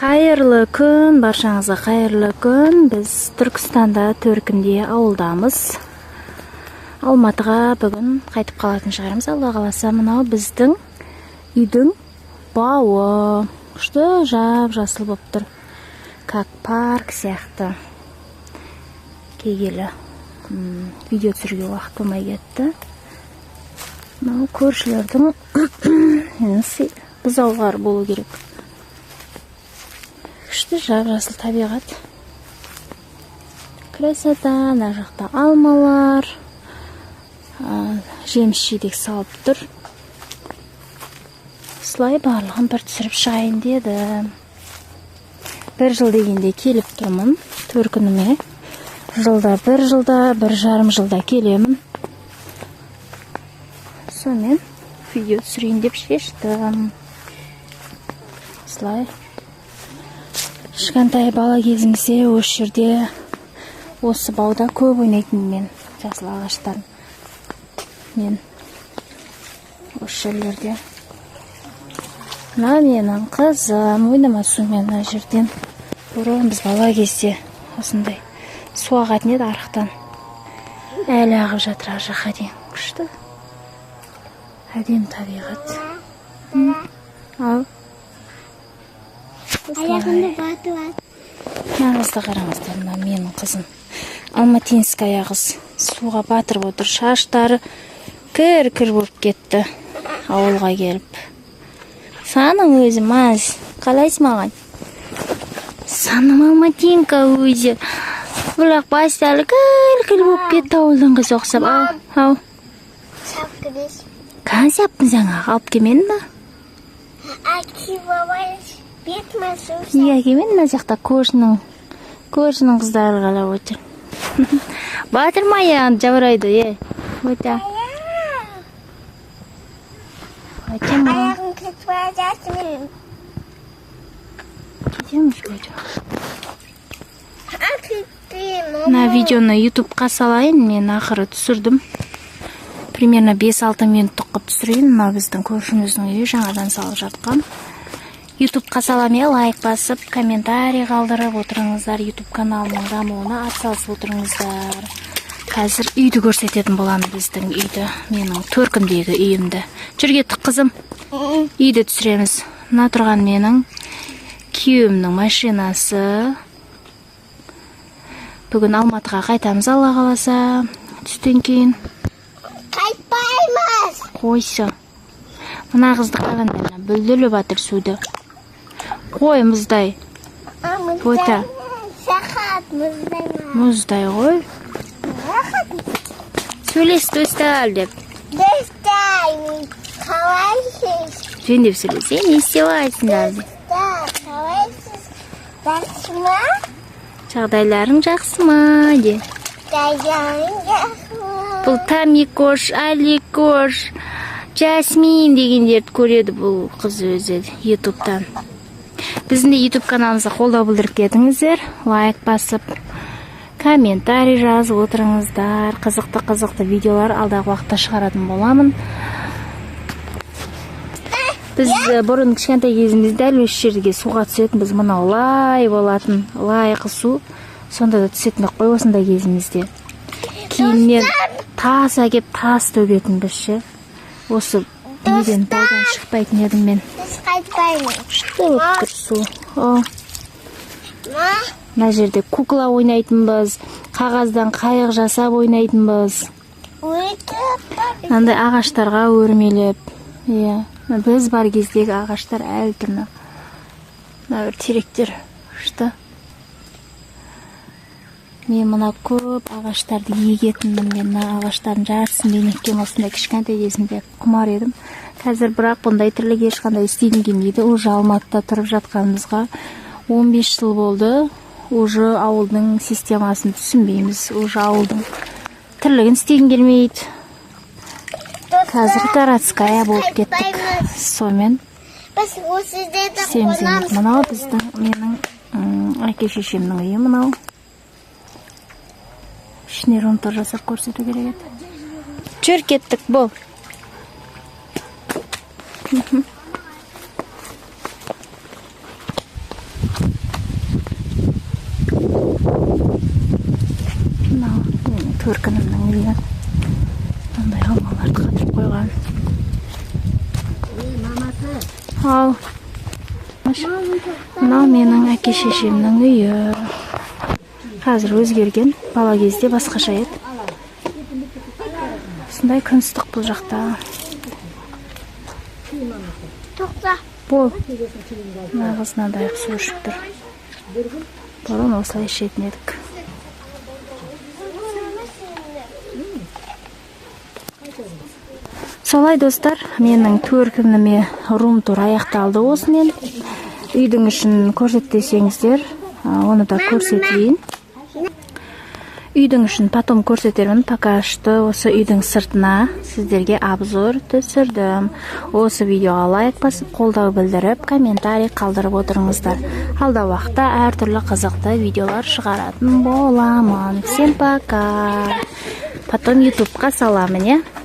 Қайырлы күн, баршаңызға қайырлы күн. Біз Түркістанда Төркінде ауылдамыз. Алматыға бүгін қайтып қалатын шығармыз. Алла қаласа, мынау біздің үйдің бауы. Күшті жап-жасыл болып тұр. Как парк сияқты. Кегелі видео түсіруге уақыт болмай кетті. Мынау көршілердің бұзаулар болу керек. Күшті жап-жасыл табиғат. Красота, ана жақта алмалар, жеміс-жидек салып тұр. Слай барлығын бір түсіріп шығайын деді. Бір жыл дегенде келіп тұрмын, Төркініме. Жылда, бір жарым жылда келемін. Сонымен видео түсірейін деп шештім. Слай. Кішкентай бала кезімізде осы жерде, осы бауда көп ойнайтын мен, жасыл ағаштарын. Мен осы жерлерде. Мына менің қызым ойнама сумен мына жерден. Бұрын біз бала кезде осындай су ағатын еді арықтан. Әлі ағып жатыр ар жаққа дейін. Күшті. Әдемі табиғат. Ал. Аяғымды батып ал. Нағызды қараңыздар, мына менің қызым. Алматинская қыз суға батырып отыр. Шаштары кір-кір болып кетті ауылға келіп. Саның өзі маз. Қалайсың маған? Саным Алматинка өзі. Бұлақ басталы кір-кір болып кетті ауылдың қыз оқсап. Ау. Сап кірес. Қан саппын жаңа алып келмедің ба? Әкі бабай бетіме су. Неге әкемен мына жақта көршінің қыздары қалап отыр. Батырмай жабырайды, Өте. Аяғым кетіп бара жатыр. Кетеміз көйді. Кетті. Мына видеоны ютубқа салайын, мен ақыры түсірдім. Примерно 5-6 минуттық қып түсірейін. Мына біздің көршіміздің үйі жаңадан салып жатқан. Ютубқа саламе лайк басып, комментарий қалдырып отырыңыздар. Ютуб каналының дамуына атсалысып отырыңыздар. Қазір үйді көрсететін боламын, біздің үйді. Менің Төркіндегі үйімді. Жүр кеттік қызым. Үйді түсіреміз. Мына тұрған менің күйеуімнің машинасы. Бүгін Алматыға қайтамыз, Алла қаласа. Түстен кейін. Қайтпаймыз. Қойсы. Мына қызды қараңдар, бүлділі батыр суды. Қой мұздай. Бота. Сақат мұздай. Мұздай ғой. Сөйлес достар деп. Достар, қалайсыз? Жөн деп сөйлесе, не істевайсың деп. Қалайсыз? Жақсы ма? Жағдайларың жақсы ма де. Жағдайларың жақсы ма? Бұл Тамикош, Аликош, Жасмин дегендерді көреді бұл қыз өзі ютубтан. Біздің де ютуб каналымызға қолдау білдіріп кетіңіздер. Лайк басып, комментарий жазып отырыңыздар. Қызықты видеолар алдағы уақытта шығаратын боламын. Біз бұрын кішкентай кезімізде дәл осы жерге суға түсетінбіз. Мынау лай болатын, лайқы су. Сонда да түсетінбіз қой осындай кезімізде. Кейіннен тас әкеп тас төгетінбіз ше. Осы неден баудан шықпайтын едім мен. Біз қайтпаймыз. Күшті болып тұр су. Мына жерде кукла ойнайтынбыз, қағаздан қайық жасап ойнайтынбыз. Мынандай ағаштарға өрмелеп. Біз бар кездегі ағаштар әлі тұрны. Мына бір теректер. Күшті. Мен мына көп ағаштарды егетінмін. Мен мына ағаштардың жартысын бейнеткен осындай кішкентай кезімде құмар едім. Қазір бірақ бұндай тірлік ешқандай істегім келмейді. Уже Алматыда тұрып жатқанымызға 15 жыл болды. Уже ауылдың системасын түсінбейміз. Уже ауылдың тірлігін істегім келмейді. Қазір городская болып кеттік. Сонымен істейміз. Мынау біздің менің әке шешемнің үйі мынау. Ішіне ромтор жасап көрсету керек еді. Жүр кеттік, бол. Төркінімнің үйі. Мындай алмаларды қатырып қойған. Ал. Мынау менің әке шешемнің үйі. Қазір өзгерген. Бала кезде басқаша еді. Осындай күн ыстық бұл жақта. Тоқта. Бол. Нағызынан дайық су ішіп тұр. Бұрын осылай ішетін едік. Солай достар, менің төркініме рум-тур аяқталды осымен. Үйдің ішін көрсетсеңіздер, оны да көрсетейін. Үйдің ішін потом көрсетермін. Пока что осы үйдің сыртына сіздерге обзор түсірдім. Осы видеоға лайк басып, қолдау білдіріп, комментарий қалдырып отырыңыздар. Алда уақытта әртүрлі қызықты видеолар шығаратын боламын. Всем пока. Потом ютубқа саламын, е?